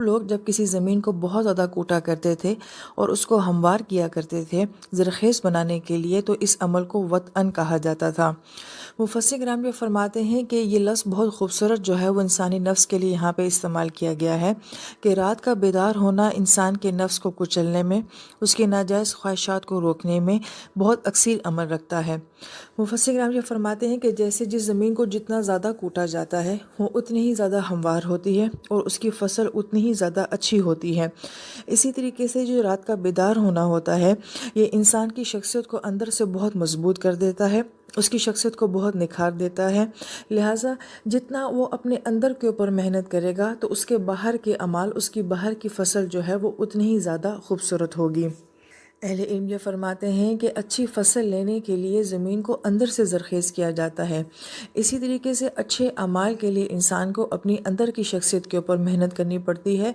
لوگ جب کسی زمین کو بہت زیادہ کوٹا کرتے تھے اور اس کو ہموار کیا کرتے تھے زرخیز بنانے کے لیے، تو اس عمل کو وطئن کہا جاتا تھا۔ مفسر کرام یہ فرماتے ہیں کہ یہ لفظ بہت خوبصورت جو ہے وہ انسانی نفس کے لیے یہاں پہ استعمال کیا گیا ہے کہ رات کا بیدار ہونا انسان کے نفس کو کچلنے میں، اس کی ناجائز خواہشات کو روکنے میں بہت اکثر عمل رکھتا ہے۔ مفسر کرام یہ فرماتے ہیں کہ جیسے جس زمین کو جتنا زیادہ کوٹا جاتا ہے وہ اتنی ہی زیادہ ہموار ہوتی ہے اور اس کی فصل اتنی ہی زیادہ اچھی ہوتی ہے۔ اسی طریقے سے جو رات کا بیدار ہونا ہوتا ہے یہ انسان کی شخصیت کو اندر سے بہت مضبوط کر دیتا ہے، اس کی شخصیت کو بہت نکھار دیتا ہے۔ لہٰذا جتنا وہ اپنے اندر کے اوپر محنت کرے گا تو اس کے باہر کے اعمال، اس کی باہر کی فصل جو ہے وہ اتنی ہی زیادہ خوبصورت ہوگی۔ اہل علم یہ فرماتے ہیں کہ اچھی فصل لینے کے لیے زمین کو اندر سے زرخیز کیا جاتا ہے۔ اسی طریقے سے اچھے اعمال کے لیے انسان کو اپنی اندر کی شخصیت کے اوپر محنت کرنی پڑتی ہے۔